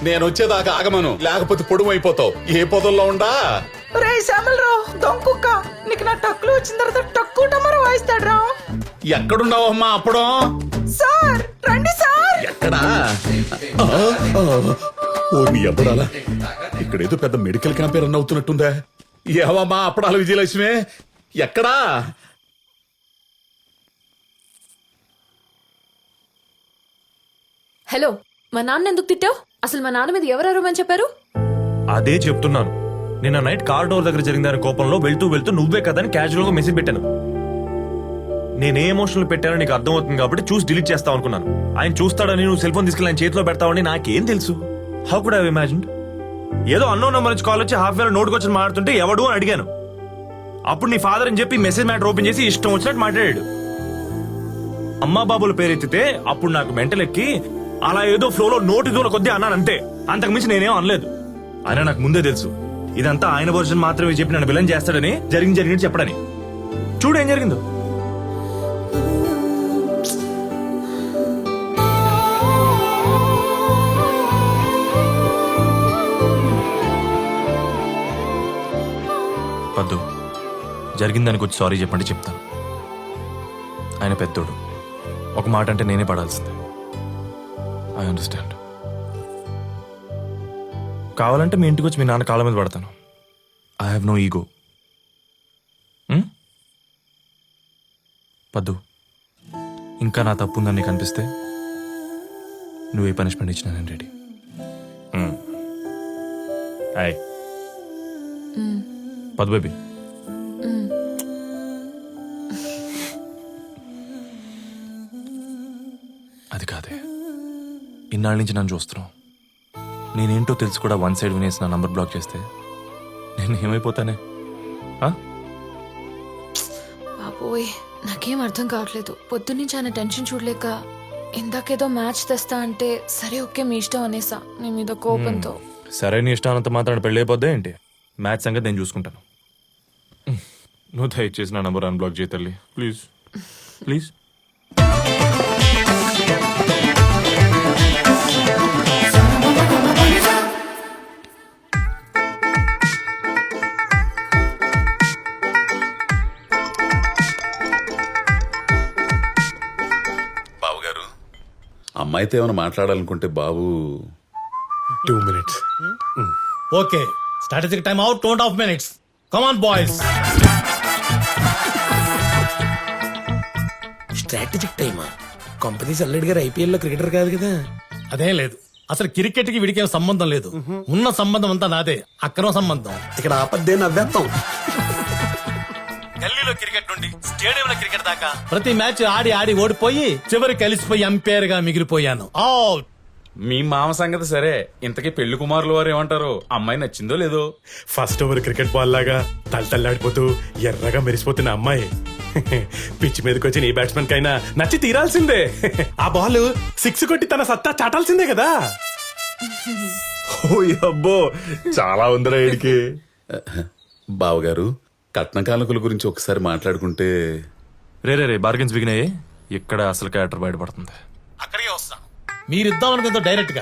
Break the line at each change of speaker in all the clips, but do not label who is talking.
నేను వచ్చేదాకా ఆగమను, లేకపోతే పొడుము అయిపోతావు. ఏ పొదల్లో ఉండా?
రే శ్యామలరావు దొంకుక్క, నీకు నా టక్కులు వచ్చిన తర్వాత టక్కు టమరు వాయిస్తాడు రా.
ఎక్కడున్నావమ్మా అప్పుడం?
సార్ రండి సార్.
ఎక్కడా? ఓ నీ అప్పుడాలా, ఇక్కడేదో పెద్ద మెడికల్ క్యాంప్ రన్ అవుతున్నట్టుందా? ఏవమ్మా అప్పుడాల విజయలక్ష్మి, ఎక్కడా?
హలో, మా నాన్న ఎందుకు తిట్టావు? అసలు మా నాన్న మీద ఎవరెవరమని చెప్పారు?
అదే చెప్తున్నాను. నిన్న నైట్ కార్ డోర్ దగ్గర జరిగిందని కోపంలో వెళ్తూ వెళ్తూ నువ్వే కదని క్యాజువల్ గా మెసేజ్ పెట్టాను. నేనే ఎమోషనల్ పెట్టానో నీకు అర్థమవుతుంది కాబట్టి చూసి డిలీట్ చేస్తావు అనుకున్నాను. ఆయన చూస్తాడని నువ్వు సెల్ ఫోన్ తీసుకెళ్ళి ఆయన చేతిలో పెడతావని నాకేం తెలుసు? How could I imagine? ఏదో అన్నోన్ నెంబర్ నుంచి కాల్ వచ్చి హాఫ్ వేల నోటుకు వచ్చి మాట్లాడుతుంటే ఎవడు అని అడిగాను. అప్పుడు నీ ఫాదర్ అని చెప్పి మెసేజ్ మ్యాటర్ ఓపెన్ చేసి ఇష్టం వచ్చినట్టు మాట్లాడాడు. అమ్మా బాబుల పేరు ఎత్తితే అప్పుడు నాకు మెంటల్ ఎక్కి అలా ఏదో ఫ్లోలో నోటి దూల కొద్దీ అన్నాను అంతే. అంతకుమించి నేనేం అనలేదు. ఆయన నాకు ముందే తెలుసు ఇదంతా ఆయన వర్షన్ మాత్రమే చెప్పి నన్ను విలన్ చేస్తాడని, జరిగింది చెప్పడని. చూడు ఏం జరిగిందో. పద్దు, జరిగిందానికి వచ్చి సారీ చెప్పండి చెప్తాను. ఆయన పెద్దోడు, ఒక మాట అంటే నేనే పడాల్సిందే. I understand. కావాలంటే మీ ఇంటికి వచ్చి మీ నాన్న కాళ్ళ మీద పడతాను. I have no ego. Paddu, ఇంకా నా తప్పు ఉందని నీకు అనిపిస్తే నువ్వు ఏ పనిష్మెంట్ ఇచ్చినా నేను రెడీ. హాయ్ పద్దు బేబీ. అది కాదే, ఇన్నాళ్ళ నుంచి నన్ను చూస్తున్నావు. నేనేంటో తెలుసు కూడా వన్ సైడ్ వినేసి నా నంబర్ బ్లాక్ చేస్తే నేను ఏమైపోతానే?
బాబోయ్, నాకేం అర్థం కావట్లేదు. పొద్దున్నుంచి ఆయన టెన్షన్ చూడలేక ఇందాకేదో మ్యాచ్ తెస్తా అంటే సరే ఓకే మీ ఇష్టం అనేసా నీ మీద కోపంతో.
సరే నీ ఇష్టానంత మాత్రం పెళ్ళి అయిపోద్దా ఏంటి? మ్యాచ్ సంగతి నేను చూసుకుంటాను. నువ్వు దయచేసి నా నంబర్ అన్బ్లాక్ చేయి తల్లి, ప్లీజ్ ప్లీజ్.
బాబు గారు, అమ్మాయితో ఏమైనా మాట్లాడాలనుకుంటే బాబు
2 minutes. Okay. Strategic time out, 2.5 minutes. Come on, boys.
Strategic టైమా? కంపెనీ అల్లెడ్ గారు ఐపీఎల్ లో క్రికెటర్ కాదు కదా.
అదేం లేదు, అసలు క్రికెట్ కి వీడికి ఏం సంబంధం లేదు. ఉన్న సంబంధం అంతా నాదే, అక్రమ సంబంధం.
ఇక్కడ ఆపద్దే నవ్వేస్తాం.
గల్లీలో క్రికెట్ నుండి స్టేడియంలో క్రికెట్ దాకా ప్రతి మ్యాచ్ ఆడి ఆడి ఓడిపోయి చివరికి కలిసిపోయి అంపైర్ గా మిగిలిపోయాను. అవుట్.
మీ మామ సంగతి సరే, ఇంతకీ పెళ్లి కుమారులు వారు ఏమంటారు? అమ్మాయి నచ్చిందో లేదో?
ఫస్ట్ ఓవర్ క్రికెట్ బాల్ లాగా తల్లడిపోతూ ఎర్రగా మెరిసిపోతున్న అమ్మాయి పిచ్ మీదకి వచ్చి నీ బ్యాట్స్మెన్ కైనా నచ్చి తీరాల్సిందే. ఆ బాల్ 6 కొట్టి తన సత్తా చాటాల్సిందే కదా.
ఓ అబ్బో, చాలా ఉందిరా వీడికి.
బావగారు, కట్న కానుకల గురించి ఒకసారి మాట్లాడుకుంటే.
రే బార్గెన్స్ బిగినాయి. ఇక్కడ అసలు క్యారెక్టర్ బయటపడుతుంది.
అక్కడికే వస్తాను. మీరిద్దాం అనుకుందో డైరెక్ట్ గా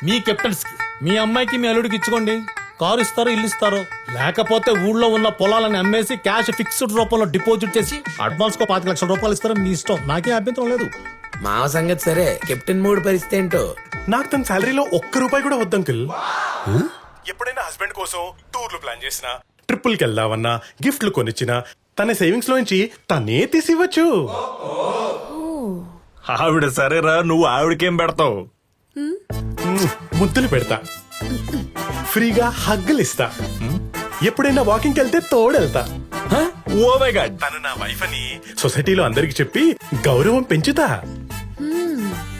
మీ కెప్టెన్స్ కి, మీ అమ్మాయికి మీ అల్లుడికి ఇచ్చుకోండి. కారు ఇస్తారో ఇల్లు ఇస్తారో, లేకపోతే ఊళ్ళో ఉన్న పొలాలను అమ్మేసి క్యాష్ ఫిక్స్డ్ రూపంలో డిపాజిట్ చేసి అడ్వాన్స్ కో 5 లక్షల రూపాయలు ఇస్తారో మీ ఇష్టం, నాకే అభ్యంతరం లేదు.
మావ సంగతి సరే, కెప్టెన్ మూడు పరిస్థితి ఏంటో?
నాకు తన శాలరీలో ₹1 కూడా వద్దు అంకుల్. ఎప్పుడైనా హస్బెండ్ కోసం టూర్లు ప్లాన్ చేసినా, ట్రిప్పుల్కి వెళ్దామన్నా, గిఫ్ట్లు కొనిచ్చినా తన సేవింగ్స్ లోంచి తనే తీసివ్వచ్చు.
ఆవిడ సరేరా, నువ్వు ఆవిడకేం పెడతావు?
ముద్దులు పెడతా, ఫ్రీగా హగ్గులు ఇస్తా, ఎప్పుడైనా వాకింగ్ వెళ్తే తోడెళ్తా.
ఓ మై గాడ్,
తను నా వైఫ్ అని సొసైటీలో అందరికి చెప్పి గౌరవం పెంచుతా.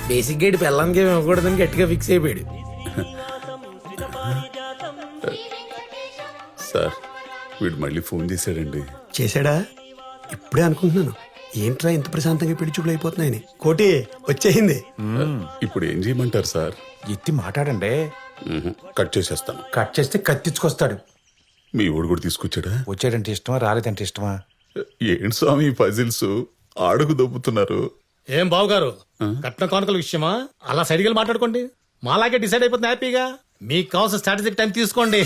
బేసిక్ గేట్ పెళ్ళానికి ఇవ్వకూడదని గట్టిగా ఫిక్స్ అయిపోయాడు.
సార్, వీడు మళ్ళీ ఫోన్ చేశాడండి.
చేశాడా? ఇప్పుడే అనుకుంటున్నాను, ఏంట్రా ఇంత ప్రశాంతంగా పెళ్లి చూపులు అయిపోతున్నాయని. కోటి వచ్చేసింది.
ఇప్పుడు ఏం చేయమంటారు సార్?
ఎత్తి మాట్లాడండి.
కట్ చేసేస్తాను.
కట్ చేస్తే కత్తిచ్చుకొస్తాడు.
మీ ఊడు కూడా తీసుకొచ్చాడా?
వచ్చాడంటే ఇష్టమా, రాలేదంటే ఇష్టమా?
ఏంటి స్వామి పజిల్స్ ఆడుకు దొబ్బుతున్నారు?
ఏం బావు గారు, కట్న కానుకల విషయమా? అలా సైడ్కి వెళ్ళి మాట్లాడుకోండి, మాలాగే డిసైడ్ అయిపోతుంది హ్యాపీగా. మీకు కావాల్సిన స్ట్రాటజిక్ టైం తీసుకోండి.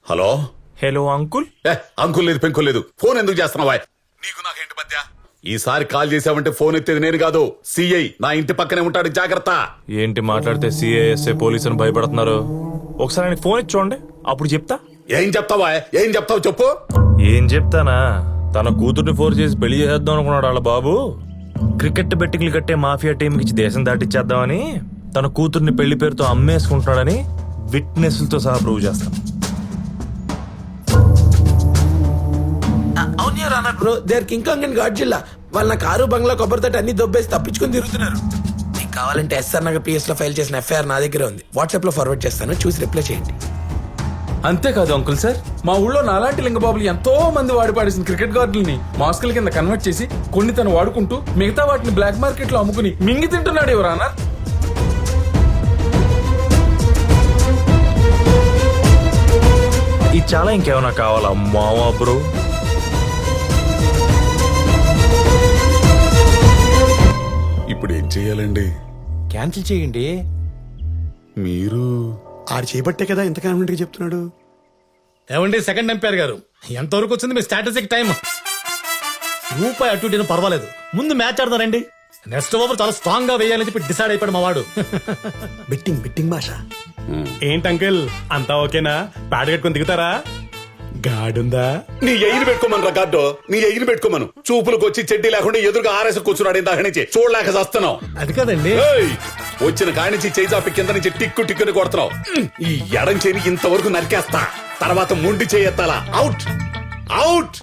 Hello
hello uncle.
అంకుల్ లేదు పెంకుల్ లేదు. ఫోన్ ఎందుకు చేస్తున్నావా? నీకు నాకేంటి మధ్య? ఈసారి కాల్ చేసావంటే ఫోన్ ఎత్తేది నేను కాదు, సిఐ నా ఇంటి పక్కనే ఉంటాడు, జాగ్రత్త.
ఏంటి మాట్లాడితే సిఐఎస్ఏ పోలీసు అని భయపడుతున్నారు? ఒకసారి ఆయనకి ఫోన్ ఇచ్చి చూడండి, అప్పుడు చెప్తా.
ఏం చెప్తావా? ఏం చెప్తావు చెప్పు.
ఏం చెప్తానా? తన కూతుర్ని ఫోర్స్ చేసి పెళ్లి చేద్దాం అనుకున్నాడు వాళ్ళ బాబు. క్రికెట్ బెట్టింగ్లు కట్టే మాఫియా టీంకి ఇచ్చి దేశం దాటిచ్చేద్దామని తన కూతుర్ని పెళ్లి పేరుతో అమ్మేసుకుంటున్నాడని విట్నెస్లతో సహా ప్రూవ్ చేస్తాం.
Bro there King Kong and Godzilla వాళ్ళ నా కారు బంగ్లా కొబ్బరి తోట అన్ని దొబ్బేసి తప్పించుకొని తిరుగుతున్నారు. నీకు కావాలంటే ఎస్ఆర్ నగర్ పిఎస్ లో ఫైల్ చేసిన ఎఫ్ఐఆర్ నా దగ్గర ఉంది, వాట్సాప్ లో ఫార్వర్డ్ చేస్తాను, చూసి రిప్లై చేయండి.
అంతేకాదు అంకుల్ సార్, మా ఊళ్ళో నాలాంటి లింగబాబులు ఎంతో మంది వాడి పాడేసిన క్రికెట్ గార్డుల్ని మాస్కుల కింద కన్వర్ట్ చేసి కొన్ని తను వాడుకుంటూ మిగతా వాటిని బ్లాక్ మార్కెట్ లో అమ్ముకుని మింగి తింటున్నాడు ఎవరన్నా.
ఇది చాలా ఇంకేమైనా కావాలా మావా బ్రో?
ఇప్పుడు ఏం చెయ్యాలండి?
క్యాన్సిల్ చేయండి.
మీరు
ఆడు చేపట్టే కదా ఇంత కాన్ఫిడెంట్ గా చెప్తున్నాడు.
ఏమండి సెకండ్ ఎంపైర్ గారు, ఎంతవరకు వచ్చింది మీ స్ట్రాటజిక్ టైం? రూపాయి అటు ఇటు పర్వాలేదు, ముందు మ్యాచ్ ఆడతారండి. నెక్స్ట్ ఓవర్ చాలా స్ట్రాంగ్ గా వేయాలని చెప్పి డిసైడ్ అయిపోయాడు మా వాడు.
బెట్టింగ్ భాష.
ఏంటి అంకుల్ అంతా ఓకేనా? ప్యాడ్ కట్టుకొని దిగుతారా? గాడుందా?
నీ ఎయిని పెట్టుకోమను రా గాడ్డో, నీ ఎయిని పెట్టుకోమను. చూపులకు వచ్చి చెడ్డీ లేకుండా ఎదురుగా ఆరేసి కూర్చున్నాడు ఇందాక నుంచి, చూడలేక చేస్తున్నావు.
అది కదండి,
వచ్చిన కాడి నుంచి చేయి చాపి కింద నుంచి టిక్కు టిక్కుని కొడుతున్నావు. ఈ ఎడం చేని ఇంతవరకు నరికేస్తా, తర్వాత ముండి చేయెత్తాలా. Out out.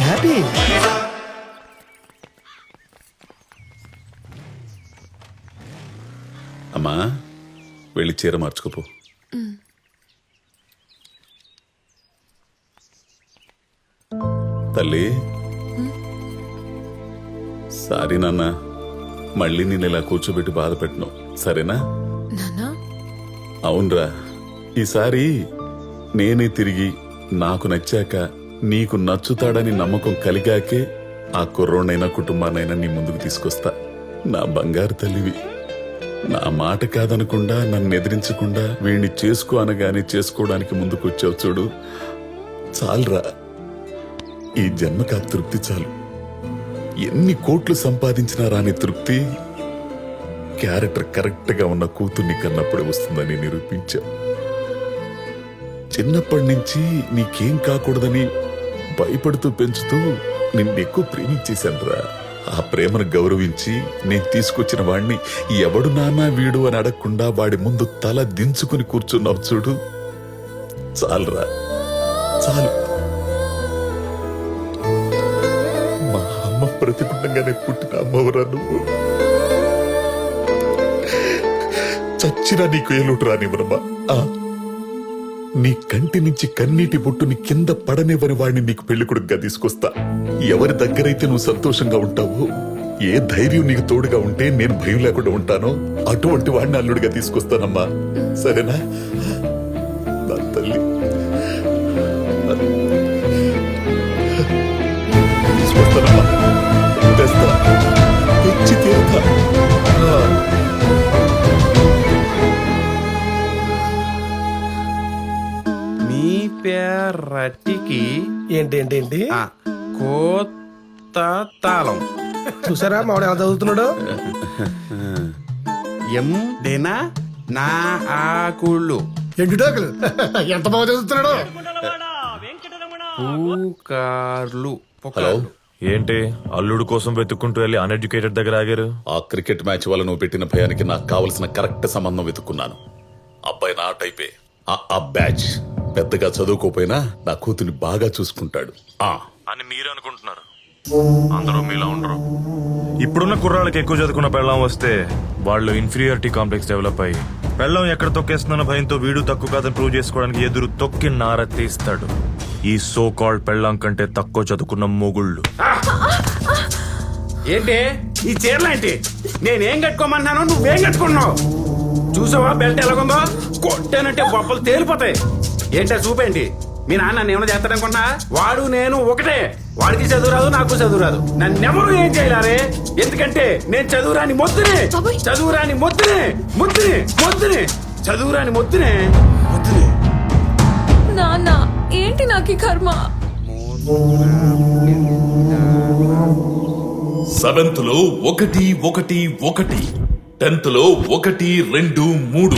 హ్యాపీ.
అమ్మా వెళ్ళి చీర మార్చుకోపో. తల్లి సారీ నాన్న, మళ్ళీ నేను ఇలా కూర్చోబెట్టి బాధ పెట్టను, సరేనా?
నాన్నా
అవునరా, ఈసారి నేనే తిరిగి నాకు నచ్చాక నీకు నచ్చుతాడని నమ్మకం కలిగాకే ఆ కుర్రోనైనా కుటుంబానైనా నీ ముందుకు తీసుకొస్తా. నా బంగారు తల్లివి. నా మాట కాదనకుండా నన్ను ఎదిరించకుండా వీణ్ణి చేసుకో అనగానే చేసుకోవడానికి ముందుకు వచ్చావు చూడు, చాలురా. ఈ జన్మకి ఆ తృప్తి చాలు. ఎన్ని కోట్లు సంపాదించినా రాని తృప్తి క్యారెక్టర్ కరెక్ట్ గా ఉన్న కూతుర్ని కన్నప్పుడే వస్తుందని నిరూపించా. చిన్నప్పటి నుంచి నీకేం కాకూడదని భయపడుతూ పెంచుతూ నిన్నెక్కువ ప్రేమించేశానురా. ఆ ప్రేమను గౌరవించి నేను తీసుకొచ్చిన వాణ్ణి ఎవడు నాన్నా వీడు అని అడగకుండా వాడి ముందు తల దించుకుని కూర్చున్నావు చూడు, చాలురా చాలు. మా అమ్మ ప్రతిగుండంగానే పుట్టిన అమ్మవరా నువ్వు. చచ్చినా నీకు ఏలుడు రానివ్వనమ్మా. నీ కంటి నుంచి కన్నీటి బొట్టుని కింద పడనివ్వని వాడిని నీకు పెళ్లికొడుకుగా తీసుకొస్తా. ఎవరి దగ్గరైతే నువ్వు సంతోషంగా ఉంటావో, ఏ ధైర్యం నీకు తోడుగా ఉంటే నేను భయం లేకుండా ఉంటానో అటువంటి వాడిని అల్లుడిగా తీసుకొస్తానమ్మా, సరేనా? నా తల్లి తీసుకొస్తానమ్మా, తెస్తా, తెచ్చి తీరుతా.
మీ పేరటికి
ఏంటి
కోత తాళం
చూసారా మావాడు ఎలా చదువుతున్నాడు?
ఎం డేనా నా ఆకుళ్ళు
ఎండుటాకులు ఎంత బాగా చదువుతున్నాడు.
పూకార్లు
హలో,
ఏంటి అల్లుడు కోసం వెతుక్కుంటూ వెళ్ళి అన్ఎడ్యుకేటెడ్ దగ్గర ఆగారు?
ఆ క్రికెట్ మ్యాచ్ వల్ల నువ్వు పెట్టిన భయానికి నాకు కావలసిన కరెక్ట్ సంబంధం వెతుక్కున్నాను. అబ్బాయి నా టైపే. ఆ బ్యాచ్ పెద్దగా చదువుకోపోయినా నా కూతుని బాగా చూసుకుంటాడు
అని మీరు అనుకుంటున్నారు. అందరూ మీలా ఉండరు. ఇప్పుడున్న కుర్రాళ్ళకి ఎక్కువ చదువుకున్న పెళ్ళం వస్తే వాళ్ళు ఇన్ఫీరియారిటీ కాంప్లెక్స్ డెవలప్ అయ్యి పెళ్ళం ఎక్కడ తొక్కేస్తున్న భయంతో వీడు తక్కువ కాదని ప్రూవ్ చేసుకోవడానికి ఎదురు తొక్కి నార తీస్తాడు. ఈ సో కాల్డ్ పెళ్ళం కంటే తక్కువ చదువుకున్న మొగుళ్ళు.
ఏంటి ఈ చీరలేంటి? నేనేం కట్టుకోమన్నాను, నువ్వేం కట్టుకున్నావు? చూసావా బెల్ట్ ఎలాగుందో? కొట్టానంటే బొప్పలు తేలిపోతాయి. ఏంటో చూపేంటి?
మీ నాన్న నన్ను ఏమైనా చేస్తాడనుకున్నా? వాడు నేను ఒకటే. వాడికి చదువు రాదు, నాకు చదువు రాదు. నన్నెవరు ఏం చేయలేరే, ఎందుకంటే నేను చదువురాని మొద్దునే.
బాబోయ్.
చదువురాని మొద్దునే, మొద్దునే, మొద్దునే, చదువురాని మొద్దునే, మొద్దునే.
నాన్న ఏంటి నాకు ఈ కర్మ?
7th లో 1 1 1, 10th లో 1 2 3.